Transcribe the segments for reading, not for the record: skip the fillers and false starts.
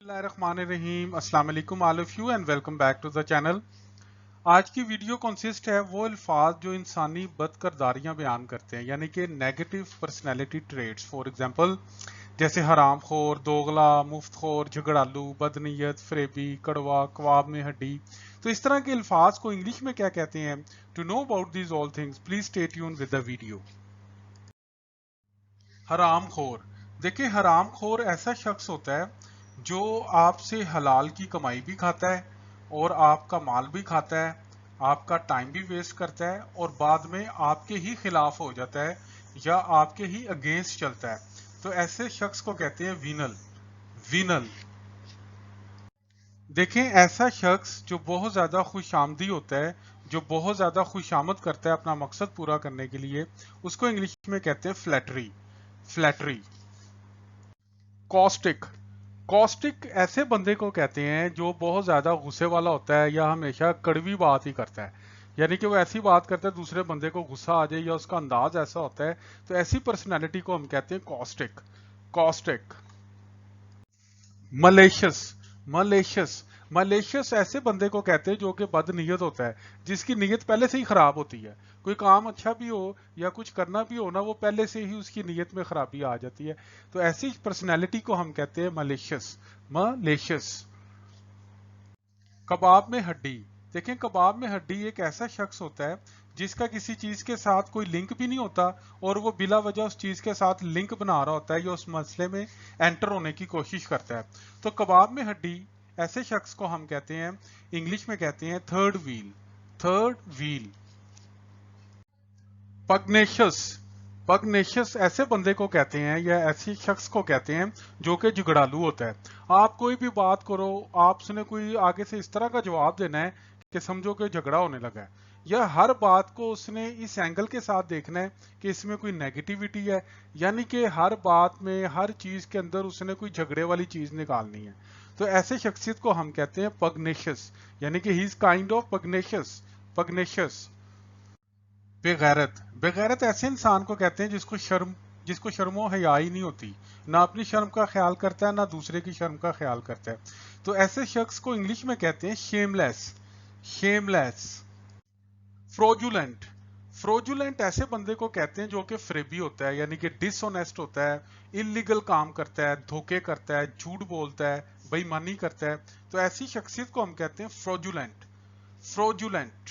बिस्मिल्लाहिर्रहमानिर्रहीम अस्सलाम वालेकुम all of you and welcome back to the channel. आज की वीडियो कंसिस्ट है वो अल्फाज जो इंसानी बदकिरदारियां बयान करते हैं, यानी कि negative personality traits. For example जैसे हराम खोर, दोगला, मुफ्तखोर, झगड़ालू, बदनीयत, फरेबी, कड़वा, कबाब में हड्डी। तो इस तरह के अल्फाज को इंग्लिश में क्या कहते हैं? To know about these all things please stay tuned with the video. हराम खोर। देखिए, हराम खोर ऐसा शख्स होता है जो आपसे हलाल की कमाई भी खाता है और आपका माल भी खाता है, आपका टाइम भी वेस्ट करता है और बाद में आपके ही खिलाफ हो जाता है या आपके ही अगेंस्ट चलता है। तो ऐसे शख्स को कहते हैं विनल। विनल। देखें, ऐसा शख्स जो बहुत ज्यादा खुशामदी होता है, जो बहुत ज्यादा खुशामद करता है अपना मकसद पूरा करने के लिए, उसको इंग्लिश में कहते हैं फ्लैटरी। फ्लैटरी। कॉस्टिक। कॉस्टिक ऐसे बंदे को कहते हैं जो बहुत ज्यादा गुस्से वाला होता है या हमेशा कड़वी बात ही करता है, यानी कि वो ऐसी बात करता है दूसरे बंदे को गुस्सा आ जाए या उसका अंदाज ऐसा होता है। तो ऐसी पर्सनैलिटी को हम कहते हैं caustic. Caustic. Malicious. Malicious. Malicious ऐसे बंदे को कहते हैं जो कि बदनीयत होता है, जिसकी नीयत पहले से ही खराब होती है। कोई काम अच्छा भी हो या कुछ करना भी हो ना, वो पहले से ही उसकी नीयत में खराबी आ जाती है। तो ऐसी पर्सनैलिटी को हम कहते हैं मलेशियस। मलेशियस। कबाब में हड्डी। देखें, कबाब में हड्डी एक ऐसा शख्स होता है जिसका किसी चीज के साथ कोई लिंक भी नहीं होता और वो बिला वजह उस चीज के साथ लिंक बना रहा होता है या उस मसले में एंटर होने की कोशिश करता है। तो कबाब में हड्डी ऐसे शख्स को हम कहते हैं, इंग्लिश में कहते हैं third wheel. Third wheel. Pugnacious. Pugnacious ऐसे बंदे को कहते हैं या ऐसे शख्स को कहते हैं जो कि झगड़ालू होता है। आप कोई भी बात करो, आपने कोई आगे से इस तरह का जवाब देना है कि समझो कि झगड़ा होने लगा है, या हर बात को उसने इस एंगल के साथ देखना है कि इसमें कोई नेगेटिविटी है, यानी कि हर बात में हर चीज के अंदर उसने कोई झगड़े वाली चीज निकालनी है। तो ऐसे शख्सियत को हम कहते हैं पगनेशियस, यानी कि he is kind of pugnacious. Pugnacious. बेगैरत। बेगैरत ऐसे इंसान को कहते हैं जिसको शर्मो हया ही नहीं होती, ना अपनी शर्म का ख्याल करता है ना दूसरे की शर्म का ख्याल करता है। तो ऐसे शख्स को इंग्लिश में कहते हैं शेमलेस। शेमलेस। फ्रोजुलेंट। फ्रोजुलेंट ऐसे बंदे को कहते हैं जो कि फ्रेबी होता है, यानी कि डिसऑनेस्ट होता है, इलीगल काम करता है, धोखे करता है, झूठ बोलता है, बेईमानी करता है। तो ऐसी शख्सियत को हम कहते हैं फ्रोजुलेंट। फ्रोजुलेंट।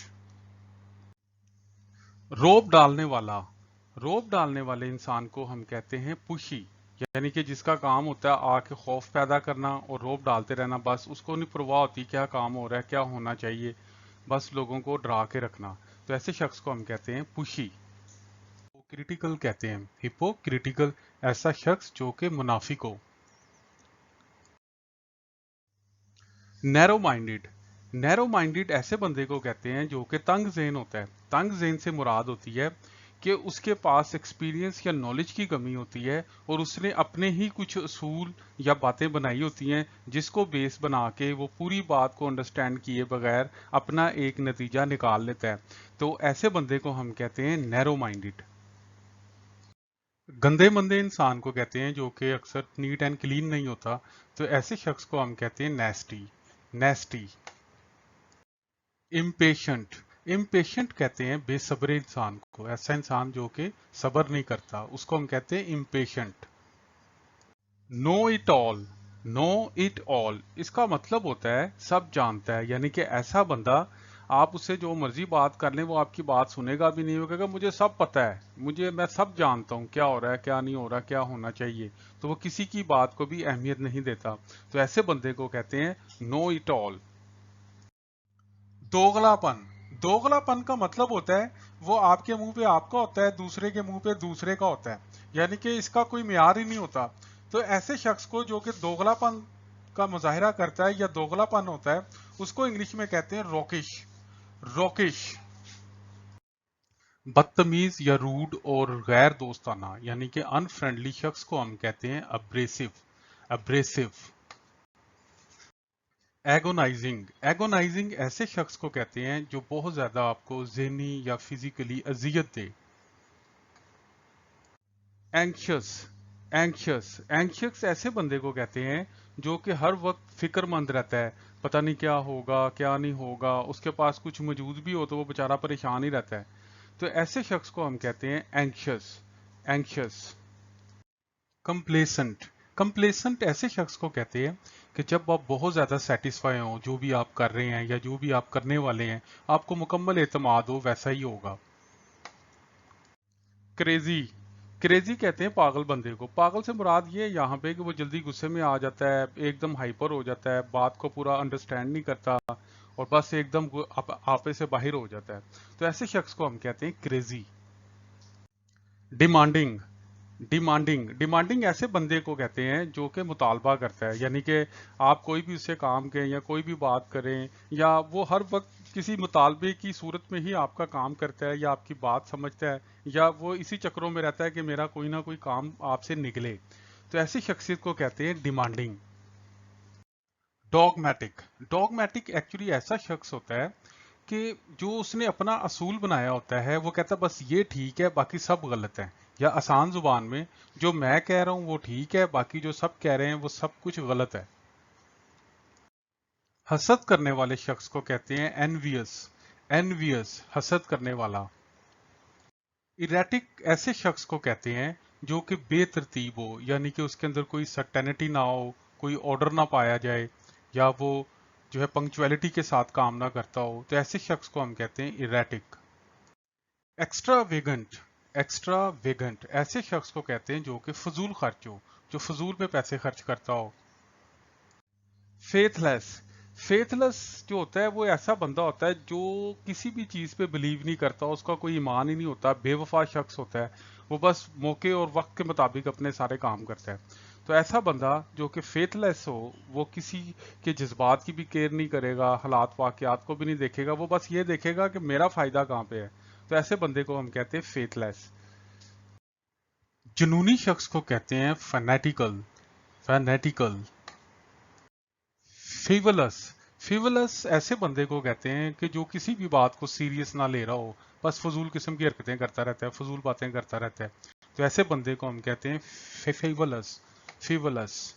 रोब डालने वाला। रोब डालने वाले इंसान को हम कहते हैं पुशी, यानी कि जिसका काम होता है आके खौफ पैदा करना और रोब डालते रहना। बस उसको नहीं परवाह होती क्या काम हो रहा है, क्या होना चाहिए, बस लोगों को डरा के रखना। तो ऐसे शख्स को हम कहते हैं पुशी। हिपोक्रिटिकल कहते हैं। हिपोक्रिटिकल ऐसा शख्स जो कि मुनाफिक हो। Narrow minded. नैरो माइंडेड ऐसे बंदे को कहते हैं जो कि तंग ज़हन होता है। तंग ज़हन से मुराद होती है कि उसके पास एक्सपीरियंस या नॉलेज की कमी होती है और उसने अपने ही कुछ असूल या बातें बनाई होती हैं जिसको बेस बना के वो पूरी बात को अंडरस्टैंड किए बगैर अपना एक नतीजा निकाल लेता है। तो ऐसे बंदे को हम कहते हैं नैरो माइंडेड। गंदे मंदे इंसान को कहते हैं जो कि अक्सर नीट एंड क्लीन नहीं होता। तो ऐसे शख्स को हम कहते हैं नेस्टी। नेस्टी। इम्पेशेंट। इम्पेशेंट कहते हैं बेसब्रे इंसान को। ऐसा इंसान जो कि सब्र नहीं करता, उसको हम कहते हैं impatient. Know it all. Know it all इसका मतलब होता है सब जानता है, यानी कि ऐसा बंदा आप उससे जो मर्जी बात कर लें वो आपकी बात सुनेगा भी नहीं, वो कहेगा मुझे सब पता है, मैं सब जानता हूँ क्या हो रहा है क्या नहीं हो रहा, क्या होना चाहिए। तो वो किसी की बात को भी अहमियत नहीं देता। तो ऐसे बंदे को कहते हैं नो इट ऑल। दोगलापन। दोगलापन का मतलब होता है वो आपके मुंह पे आपका होता है, दूसरे के मुंह पे दूसरे का होता है, यानी कि इसका कोई मियार ही नहीं होता। तो ऐसे शख्स को जो कि दोगलापन का मुजाहिरा करता है या दोगलापन होता है, उसको इंग्लिश में कहते हैं रोकिश। रोकिश। बदतमीज या रूड और गैर दोस्ताना, यानी कि अनफ्रेंडली शख्स को हम कहते हैं अब्रेसिव। अब्रेसिव। एगोनाइजिंग। एगोनाइजिंग ऐसे शख्स को कहते हैं जो बहुत ज्यादा आपको ज़हनी या फिजिकली अजियत दे। एंक्शस। एंक्शियस, एंक्शियस ऐसे बंदे को कहते हैं जो कि हर वक्त फिक्रमंद रहता है, पता नहीं क्या होगा क्या नहीं होगा, उसके पास कुछ मौजूद भी हो तो वो बेचारा परेशान ही रहता है। तो ऐसे शख्स को हम कहते हैं एंक्शियस, एंक्शियस। कंप्लेसेंट, कंप्लेसेंट ऐसे शख्स को कहते हैं कि जब आप बहुत ज़्यादा सेटिस्फाई हो जो भी आप कर रहे हैं या जो भी आप करने वाले हैं, आपको मुकम्मल एतमाद हो, वैसा ही होगा। क्रेजी, क्रेजी कहते हैं पागल बंदे को। पागल से मुराद ये है यहाँ पे कि वो जल्दी गुस्से में आ जाता है, एकदम हाइपर हो जाता है, बात को पूरा अंडरस्टैंड नहीं करता और बस एकदम आपे से बाहर हो जाता है। तो ऐसे शख्स को हम कहते हैं क्रेजी। डिमांडिंग, डिमांडिंग, डिमांडिंग ऐसे बंदे को कहते हैं जो कि मुतालबा करता है, यानी कि आप कोई भी उससे काम करें या कोई भी बात करें या वो हर वक्त किसी मुतालबे की सूरत में ही आपका काम करता है या आपकी बात समझता है या वो इसी चक्रों में रहता है कि मेरा कोई ना कोई काम आपसे निकले। तो ऐसी शख्सियत को कहते हैं डिमांडिंग। डॉगमेटिक, डॉगमेटिक एक्चुअली ऐसा शख्स होता है कि जो उसने अपना असूल बनाया होता है, वो कहता है बस ये ठीक है बाकी सब गलत है, या आसान जुबान में जो मैं कह रहा हूं वो ठीक है बाकी जो सब कह रहे हैं वो सब कुछ गलत है। हसद करने वाले शख्स को कहते हैं एनवियस, एनवियस हसद करने वाला। इरेटिक ऐसे शख्स को कहते हैं जो कि बेतरतीब हो, यानी कि उसके अंदर कोई सर्टेनिटी ना हो, कोई ऑर्डर ना पाया जाए या वो जो है पंक्चुअलिटी के साथ काम ना करता हो, तो ऐसे शख्स को हम कहते हैं इरेटिक। एक्स्ट्रा वेगेंट, एक्स्ट्रा वेगेंट ऐसे शख्स को कहते हैं जो कि फजूल खर्च हो, जो फजूल पे पैसे खर्च करता हो। फेथलेस, फेथलेस जो होता है वो ऐसा बंदा होता है जो किसी भी चीज पे बिलीव नहीं करता, उसका कोई ईमान ही नहीं होता, बेवफा शख्स होता है, वो बस मौके और वक्त के मुताबिक अपने सारे काम करता है। तो ऐसा बंदा जो कि फेथलेस हो, वो किसी के जज्बात की भी केयर नहीं करेगा, हालात वाकयात को भी नहीं देखेगा, वो बस ये देखेगा कि मेरा फायदा कहाँ पे है। तो ऐसे बंदे को हम कहते हैं फेथलेस। जुनूनी शख्स को कहते हैं फैनेटिकल, फैनेटिकल। फ्रीवलस, फ्रीवलस ऐसे बंदे को कहते हैं कि जो किसी भी बात को सीरियस ना ले रहा हो, बस फजूल किस्म की हरकतें करता रहता है, फजूल बातें करता रहता है। तो ऐसे बंदे को हम कहते हैं फ्रीवलस, फ्रीवलस।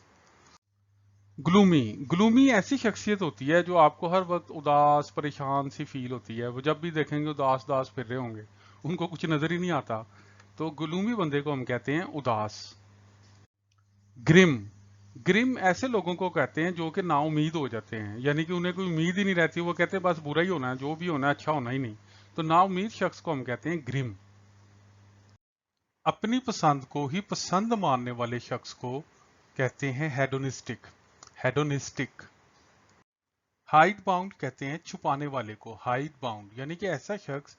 ग्लूमी, ग्लूमी ऐसी शख्सियत होती है जो आपको हर वक्त उदास परेशान सी फील होती है, वो जब भी देखेंगे उदास उदास फिर रहे होंगे, उनको कुछ नजर ही नहीं आता। तो ग्लूमी बंदे को हम कहते हैं उदास। ग्रिम, ग्रिम ऐसे लोगों को कहते हैं जो कि नाउम्मीद हो जाते हैं, यानी कि उन्हें कोई उम्मीद ही नहीं रहती, वो कहते हैं बस बुरा ही होना है, जो भी होना है अच्छा होना ही नहीं। तो नाउम्मीद शख्स को हम कहते हैं ग्रिम। अपनी पसंद को ही पसंद मानने वाले शख्स को कहते हैं हेडोनिस्टिक, हेडोनिस्टिक। हाइड बाउंड कहते हैं छुपाने वाले को, हाइड बाउंड यानी कि ऐसा शख्स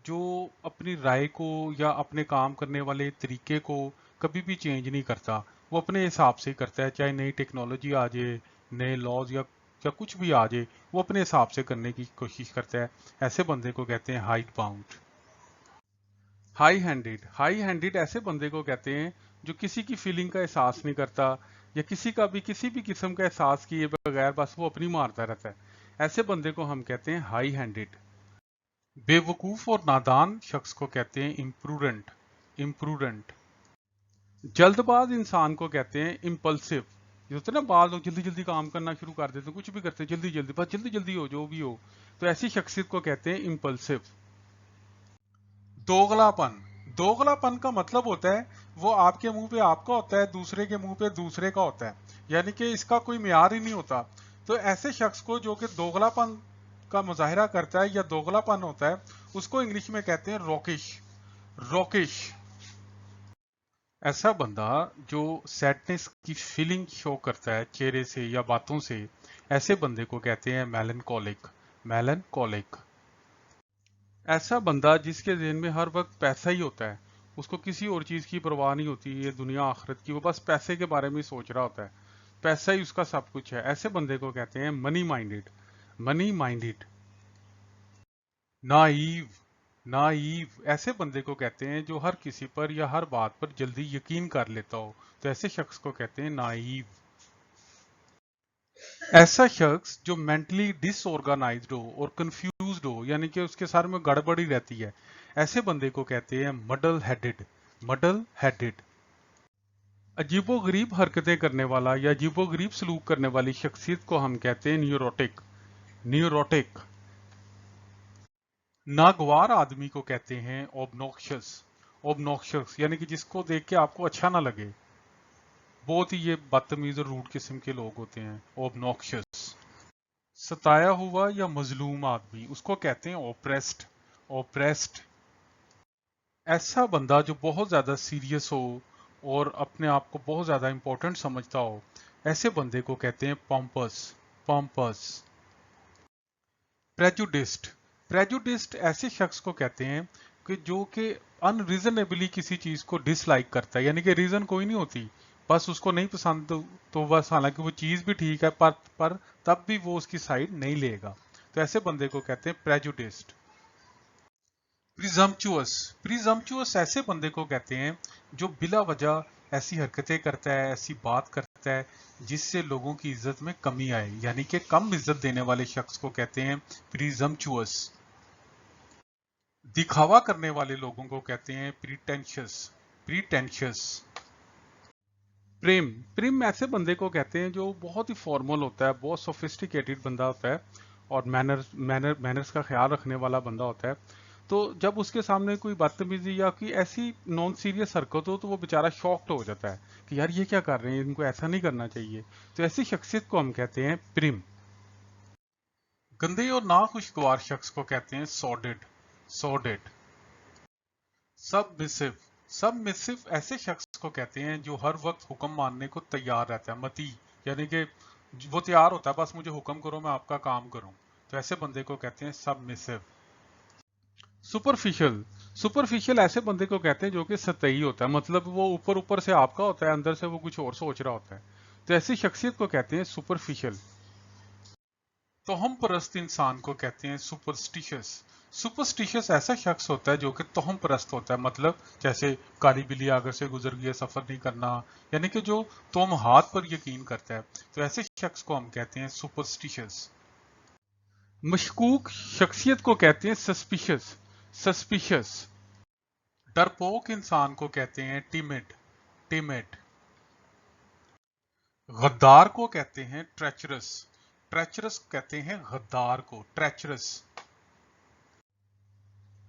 जो अपनी राय को या अपने काम करने वाले तरीके को कभी भी चेंज नहीं करता, वो अपने हिसाब से ही करता है, चाहे नई टेक्नोलॉजी आ जाए, नए लॉज या कुछ भी आ जाए, वो अपने हिसाब से करने की कोशिश करता है। ऐसे बंदे को कहते हैं hide bound. High handed, high handed ऐसे बंदे को कहते हैं जो किसी की फीलिंग का एहसास नहीं करता या किसी का भी किसी भी किस्म का एहसास किए बगैर बस वो अपनी मारता रहता है। ऐसे बंदे को हम कहते हैं हाई हैंडेड। बेवकूफ और नादान शख्स को कहते हैं इम्प्रूडेंट, इम्प्रूडेंट। जल्दबाज इंसान को कहते हैं इम्पल्सिव। ये होता है ना, बाद लोग जल्दी जल्दी काम करना शुरू कर देते हैं, कुछ भी करते हैं जल्दी जल्दी, बस जल्दी जल्दी हो जो भी हो। तो ऐसी शख्सियत को कहते हैं इम्पल्सिव। दोगलापन, दोगलापन का मतलब होता है वो आपके मुंह पे आपका होता है, दूसरे के मुंह पे दूसरे का होता है, यानी कि इसका कोई मियार ही नहीं होता। तो ऐसे शख्स को जो कि दोगलापन का मुजाहिरा करता है या दोगलापन होता है, उसको इंग्लिश में कहते हैं रॉकिश, रॉकिश। ऐसा बंदा जो सैडनेस की फीलिंग शो करता है चेहरे से या बातों से, ऐसे बंदे को कहते हैं मेलनकोलिक, मेलनकोलिक। ऐसा बंदा जिसके ज़हन में हर वक्त पैसा ही होता है, उसको किसी और चीज़ की परवाह नहीं होती, ये दुनिया आखिरत की, वो बस पैसे के बारे में सोच रहा होता है, पैसा ही उसका सब कुछ है। ऐसे बंदे को कहते हैं money minded, money minded. Naive, naive ऐसे बंदे को कहते हैं जो हर किसी पर या हर बात पर जल्दी यकीन कर लेता हो, तो ऐसे शख्स को कहते हैं नाइव। ऐसा शख्स जो मेंटली डिसऑर्गेनाइज्ड हो और कंफ्यूज्ड हो, यानी कि उसके सर में गड़बड़ी रहती है, ऐसे बंदे को कहते हैं मडल हेडेड, मडल हेडेड। अजीबोगरीब हरकतें करने वाला या अजीबोगरीब सलूक करने वाली शख्सियत को हम कहते हैं न्यूरोटिक। न्यूरोटिक। नागवार आदमी को कहते हैं ओबनॉक्शियस। ओबनॉक्शियस यानी कि जिसको देख के आपको अच्छा ना लगे, बहुत ही ये बदतमीज और रूड किस्म के लोग होते हैं, ओबनॉक्शियस। सताया हुआ या मजलूम आदमी, उसको कहते हैं ओप्रेस्ड। ओप्रेस्ड। ऐसा बंदा जो बहुत ज्यादा सीरियस हो और अपने आप को बहुत ज्यादा इंपॉर्टेंट समझता हो, ऐसे बंदे को कहते हैं पॉम्पस। पॉम्पस। प्रेजुडिस्ड। प्रेजुडिस्ड ऐसे शख्स को कहते हैं कि जो कि अनरीजनेबली किसी चीज को डिसलाइक करता है, यानी कि रीजन कोई नहीं होती, बस उसको नहीं पसंद, तो बस हालांकि वो चीज भी ठीक है पर तब भी वो उसकी साइड नहीं लेगा, तो ऐसे बंदे को कहते हैं प्रेजुडिस्ड। प्रिजम्पचुअस। प्रिजम्पचुअस ऐसे बंदे को कहते हैं जो बिला वजह ऐसी हरकतें करता है, ऐसी बात करता है जिससे लोगों की इज्जत में कमी आए, यानी कि कम इज्जत देने वाले शख्स को कहते हैं प्रिजम्पचुअस। दिखावा करने वाले लोगों को कहते हैं प्रीटेंशियस। प्रीटेंशियस। प्रेम। प्रेम ऐसे बंदे को कहते हैं जो बहुत ही फॉर्मल होता है, बहुत सोफिस्टिकेटेड बंदा होता है और मैनर्स का ख्याल रखने वाला बंदा होता है। तो जब उसके सामने कोई बदतमीजी या कोई ऐसी नॉन सीरियस हरकत हो तो वो बेचारा शॉक्ड हो जाता है कि यार ये क्या कर रहे हैं, इनको ऐसा नहीं करना चाहिए। तो ऐसी शख्सियत को हम कहते हैं प्रिम। गंदे और नाखुशगवार शख्स को कहते हैं सॉर्डेड। सॉर्डेड। सबमिसिव। सबमिसिव ऐसे शख्स को कहते हैं जो हर वक्त हुक्म मानने को तैयार रहता है, मती, यानी कि वो तैयार होता है बस मुझे हुक्म करो मैं आपका काम करूं, तो ऐसे बंदे को कहते हैं सबमिसिव। सुपरफिशियल। सुपरफिशियल ऐसे बंदे को कहते हैं जो कि सतही होता है, मतलब वो ऊपर ऊपर से आपका होता है, अंदर से वो कुछ और सोच रहा होता है, तो ऐसी शख्सियत को कहते हैं सुपरफिशियल। तोहम परस्त इंसान को कहते हैं सुपरस्टिशियस। सुपरस्टिशियस ऐसा शख्स होता है जो कि तोहम परस्त होता है, मतलब जैसे काली बिल्ली आगे से गुजर गई है सफर नहीं करना, यानी कि जो तोहम हाथ पर यकीन करता है, तो ऐसे शख्स को हम कहते हैं सुपरस्टिशियस। मशकूक शख्सियत को कहते हैं सस्पिशियस। सस्पिशियस। डरपोक इंसान को कहते हैं टिमिड। टिमिड। गद्दार को कहते हैं ट्रेचरस। ट्रेचरस कहते हैं गद्दार को, ट्रेचरस।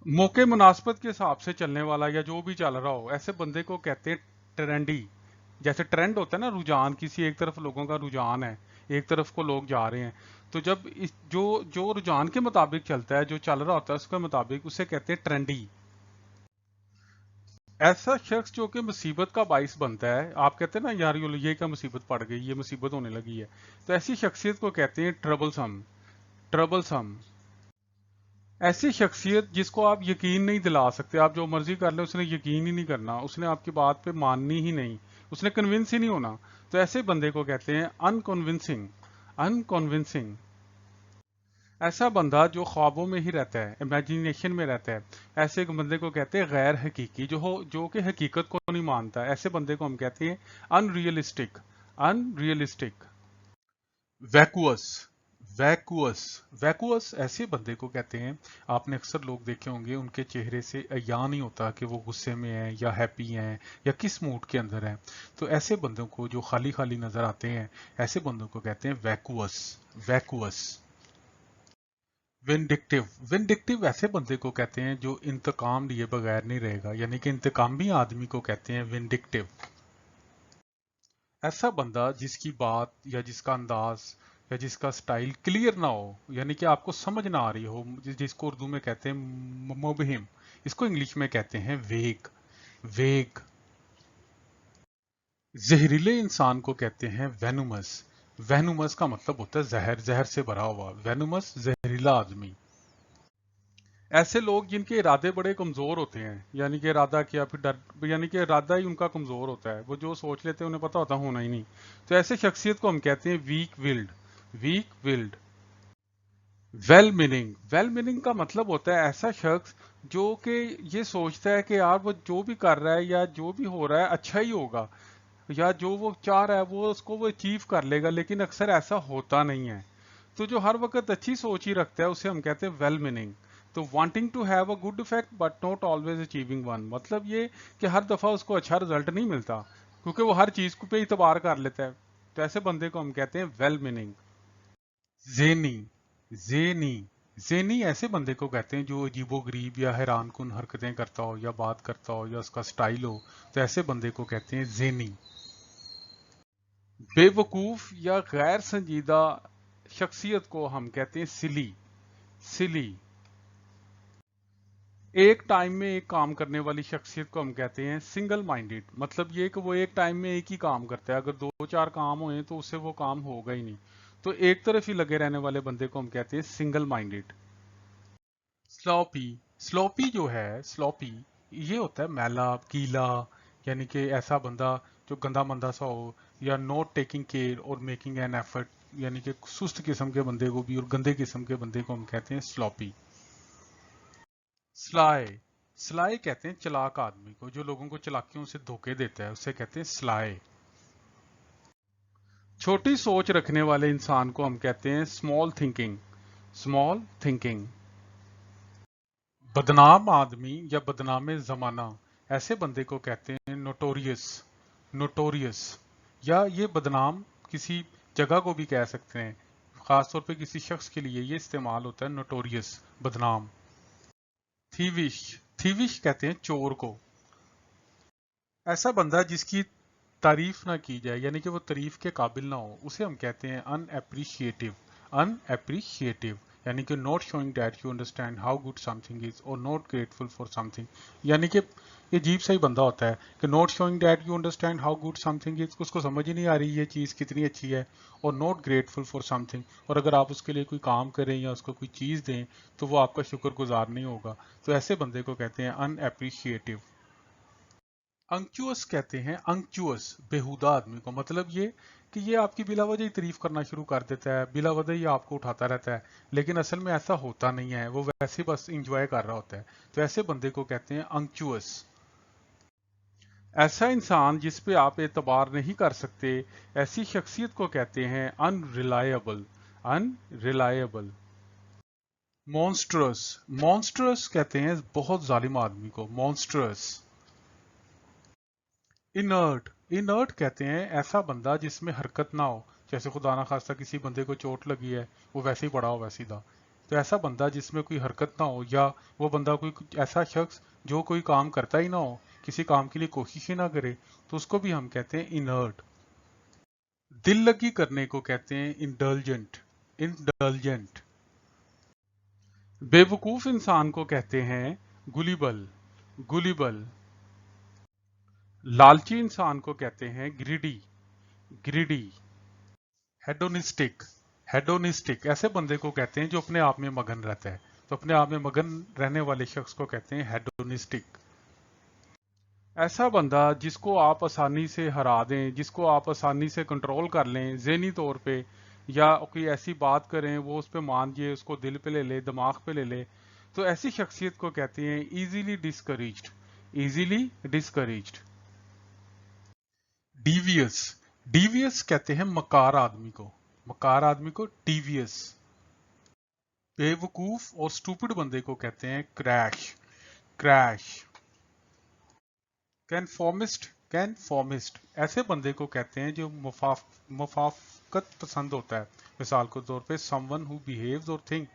मौके मुनासबत के हिसाब से चलने वाला या जो भी चल रहा हो, ऐसे बंदे को कहते हैं ट्रेंडी। जैसे ट्रेंड होता है ना, रुझान, किसी एक तरफ लोगों का रुझान है, एक तरफ को लोग जा रहे हैं, तो जब जो जो रुझान के मुताबिक चलता है, जो चल रहा होता है उसके मुताबिक, उसे कहते हैं ट्रेंडी। ऐसा शख्स जो कि मुसीबत का बाइस बनता है, आप कहते हैं ना यार ये क्या मुसीबत पड़ गई, ये मुसीबत होने लगी है, तो ऐसी शख्सियत को कहते हैं ट्रबलसम। ट्रबलसम। ऐसी शख्सियत जिसको आप यकीन नहीं दिला सकते, आप जो मर्जी कर ले उसने यकीन ही नहीं करना, उसने आपकी बात पे माननी ही नहीं, उसने कन्विंस ही नहीं होना, तो ऐसे बंदे को कहते हैं अनकन्विंसिंग। अनकन्विंसिंग। ऐसा बंदा जो ख्वाबों में ही रहता है, इमेजिनेशन में रहता है, ऐसे एक बंदे को कहते हैं गैर हकीकी, जो कि हकीकत को नहीं मानता, ऐसे बंदे को हम कहते हैं अनरियलिस्टिक। अनरियलिस्टिक। वैकुअस। वैकुअस। वैकुअस ऐसे बंदे को कहते हैं, आपने अक्सर लोग देखे होंगे उनके चेहरे से या नहीं होता कि वो गुस्से में है या हैप्पी हैं या किस मूड के अंदर है, तो ऐसे बंदों को जो खाली खाली नजर आते हैं, ऐसे बंदों को कहते हैं वैकुअस। वैकुअस। विंडिक्टिव। विंडिक्टिव ऐसे बंदे को कहते हैं जो इंतकाम लिए बगैर नहीं रहेगा, यानी कि इंतकामी आदमी को कहते हैं विंडिक्टिव। ऐसा बंदा जिसकी बात या जिसका अंदाज या जिसका स्टाइल क्लियर ना हो, यानी कि आपको समझ ना आ रही हो, जिसको उर्दू में कहते हैं मुबहिम, इसको इंग्लिश में कहते हैं वेग। वेग। जहरीले इंसान को कहते हैं वेनुमस। वेनुमस का मतलब होता है जहर, जहर से भरा हुआ, वेनुमस जहरीला आदमी। ऐसे लोग जिनके इरादे बड़े कमजोर होते हैं, यानी कि इरादा किया फिर डर, यानी कि इरादा ही उनका कमजोर होता है, वो जो सोच लेते हैं उन्हें पता होता होना ही नहीं, तो ऐसे शख्सियत को हम कहते हैं weak willed. Weak willed. Well meaning. Well meaning का मतलब होता है ऐसा शख्स जो कि ये सोचता है कि यार वो जो भी कर रहा है या जो भी हो रहा है अच्छा ही होगा, या जो वो चाह रहा है वो उसको वो अचीव कर लेगा, लेकिन अक्सर ऐसा होता नहीं है, तो जो हर वक्त अच्छी सोच ही रखता है उसे हम कहते हैं वेल मीनिंग। तो wanting to have a good effect but not always achieving one, मतलब ये कि हर दफा उसको अच्छा रिजल्ट नहीं मिलता, क्योंकि वो हर चीज पे इतबार कर लेता है। तो ऐसे बंदे को हम कहते हैं well meaning. Jenny, jenny, jenny ऐसे बंदे को कहते हैं जो अजीबोगरीब या हैरानकुन हरकतें करता हो या बात करता हो या उसका स्टाइल हो, तो ऐसे बंदे को कहते हैं जेनी। बेवकूफ या गैर संजीदा शख्सियत को हम कहते हैं सिली, सिली। एक टाइम में एक काम करने वाली शख्सियत को हम कहते हैं सिंगल माइंडेड, मतलब ये कि वो एक टाइम में एक ही काम करता है, अगर दो चार काम होए तो उससे वो काम होगा ही नहीं। तो एक तरफ ही लगे रहने वाले बंदे को हम कहते हैं सिंगल माइंडेड। स्लॉपी, स्लॉपी जो है, स्लॉपी ये होता है मैला, गीला, यानी कि ऐसा बंदा जो गंदा मंदा सा हो, या नॉट टेकिंग केयर और मेकिंग एन एफर्ट, यानी कि सुस्त किस्म के बंदे को भी और गंदे किस्म के बंदे को हम कहते हैं स्लॉपी। स्लाय, स्लाय कहते हैं चालाक आदमी को, जो लोगों को चालाकियों से धोखे देता है, उसे कहते हैं स्लाय। छोटी सोच रखने वाले इंसान को हम कहते हैं स्मॉल थिंकिंग, स्मॉल थिंकिंग। बदनाम आदमी या बदनाम जमाना, ऐसे बंदे को कहते हैं नोटोरियस, नोटोरियस। या ये बदनाम किसी जगह को भी कह सकते हैं, खासतौर पे किसी शख्स के लिए ये इस्तेमाल होता है नोटोरियस, बदनाम। थीविश, थीविश कहते हैं चोर को। ऐसा बंदा जिसकी तारीफ ना की जाए, यानी कि वो तारीफ के काबिल ना हो, उसे हम कहते हैं अनएप्रिशिएटिव, अनएप्रिशिएटिव, यानी कि not showing that you understand how good something is और नॉट ग्रेटफुल फॉर समथिंग। यानी कि ये अजीब सा ही बंदा होता है कि not showing that you understand how good something is, उसको समझ ही नहीं आ रही ये चीज़ कितनी अच्छी है, और नॉट ग्रेटफुल फॉर समथिंग, और अगर आप उसके लिए कोई काम करें या उसको कोई चीज़ दें तो वो आपका शुक्रगुजार नहीं होगा। तो ऐसे बंदे को कहते हैं अनएप्रिशिएटिव। अंक्चुअस कहते हैं, अंक्चुअस बेहुदा आदमी को, मतलब ये कि ये आपकी बिला वजह ही तारीफ करना शुरू कर देता है, बिला वजह ही आपको उठाता रहता है, लेकिन असल में ऐसा होता नहीं है, वो वैसे बस इंजॉय कर रहा होता है। तो ऐसे बंदे को कहते हैं अंक्चुअस। ऐसा इंसान जिस पे आप एतबार नहीं कर सकते, ऐसी शख्सियत को कहते हैं अनरिलायबल, अनरिलायबल। मॉन्स्ट्रस, मॉन्स्ट्रस कहते हैं बहुत जालिम आदमी को, मॉन्स्ट्रस। इनर्ट, इनर्ट कहते हैं ऐसा बंदा जिसमें हरकत ना हो, जैसे खुदा ना खास्ता किसी बंदे को चोट लगी है, वो वैसे ही पड़ा हो वैसे ही था। तो ऐसा बंदा जिसमें कोई हरकत ना हो, या वो बंदा कोई ऐसा शख्स जो कोई काम करता ही ना हो, किसी काम के लिए कोशिश ही ना करे, तो उसको भी हम कहते हैं इनर्ट। दिल लगी करने को कहते हैं इंडल्जेंट, इंडल्जेंट। बेवकूफ इंसान को कहते हैं गुलिबल, गुलिबल। लालची इंसान को कहते हैं ग्रीडी, ग्रीडी। हेडोनिस्टिक, हेडोनिस्टिक ऐसे बंदे को कहते हैं जो अपने आप में मगन रहता है, तो अपने आप में मगन रहने वाले शख्स को कहते हैं हेडोनिस्टिक। ऐसा बंदा जिसको आप आसानी से हरा दें, जिसको आप आसानी से कंट्रोल कर लें ज़हनी तौर पे, या कोई ऐसी बात करें वो उस पर मान जाए, उसको दिल पे ले ले, दिमाग पे ले ले, तो ऐसी शख्सियत को कहते हैं इजीली डिस्करेज्ड, इजीली डिस्करेज्ड। डीवियस, डीवियस कहते हैं मकार आदमी को, मकार आदमी को डीवियस। बेवकूफ और स्टूपिड बंदे को कहते हैं क्रैश, क्रैश। कैनफॉर्मिस्ट, कैनफॉर्मिस्ट ऐसे बंदे को कहते हैं जो मुफाफकत पसंद होता है, मिसाल के तौर पे समवन हु बिहेव्स और थिंक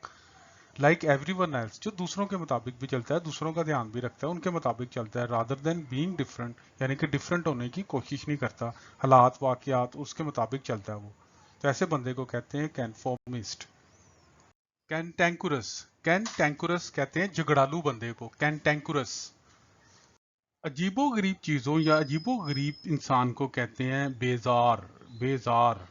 लाइक एवरीवन एल्स, जो दूसरों के मुताबिक भी चलता है, दूसरों का ध्यान भी रखता है, उनके मुताबिक चलता है, रादर देन बीइंग डिफरेंट, यानी कि डिफरेंट होने की कोशिश नहीं करता, हालात वाकयात उसके मुताबिक चलता है वो। तो ऐसे बंदे को कहते हैं कैनफॉर्मिस्ट। कैंटेंकुरस, कैंटेंकुरस कहते हैं झगड़ालू बंदे को, कैंटेंकुरस। अजीबो गरीब चीजों या अजीबो गरीब इंसान को कहते हैं बेजार, बेजार।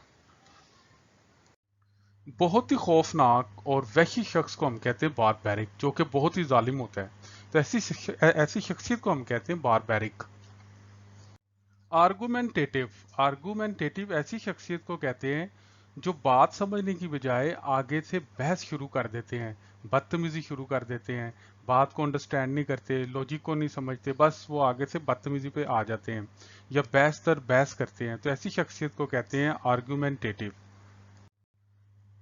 बहुत ही खौफनाक और वहशी शख्स को हम कहते हैं बारबैरिक, जो कि बहुत ही जालिम होता है, तो ऐसी शख्सियत को हम कहते हैं बारबैरिक। आर्गुमेंटेटिव, आर्गुमेंटेटिव ऐसी शख्सियत को कहते हैं जो बात समझने की बजाय आगे से बहस शुरू कर देते हैं, बदतमीजी शुरू कर देते हैं, बात को अंडरस्टैंड नहीं करते, लॉजिक को नहीं समझते, बस वो आगे से बदतमीजी पे आ जाते हैं या बहस दर बहस करते हैं, तो ऐसी शख्सियत को कहते हैं आर्गुमेंटेटिव।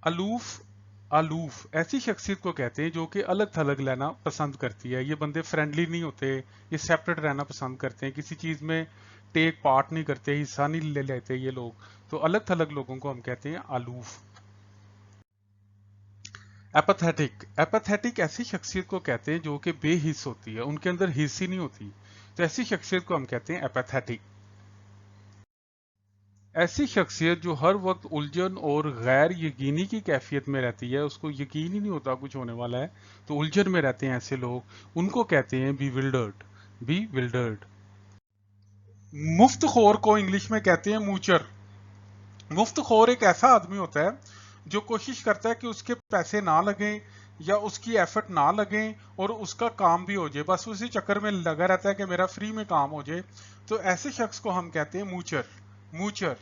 अलूफ, अलूफ ऐसी शख्सियत को कहते हैं जो कि अलग थलग लेना पसंद करती है, ये बंदे फ्रेंडली नहीं होते, ये सेपरेट रहना पसंद करते हैं, किसी चीज में टेक पार्ट नहीं करते, हिस्सा नहीं ले लेते ये लोग, तो अलग थलग लोगों को हम कहते हैं आलूफ। एपैथेटिक, एपैथेटिक ऐसी शख्सियत को कहते हैं जो कि बेहिस होती है, उनके अंदर हिस्स ही नहीं होती, तो ऐसी शख्सियत को हम कहते हैं एपैथेटिक। ऐसी शख्सियत जो हर वक्त उलझन और गैर यकीनी की कैफियत में रहती है, उसको यकीन ही नहीं होता कुछ होने वाला है, तो उलझन में रहते हैं ऐसे लोग, उनको कहते हैं बीविल्डर्ड, बीविल्डर्ड। मुफ्तखोर को इंग्लिश में कहते हैं मूचर। मुफ्तखोर एक ऐसा आदमी होता है जो कोशिश करता है कि उसके पैसे ना लगें या उसकी एफर्ट ना लगें और उसका काम भी हो जाए, बस उसी चक्कर में लगा रहता है कि मेरा फ्री में काम हो जाए, तो ऐसे शख्स को हम कहते हैं मूचर, मूचर।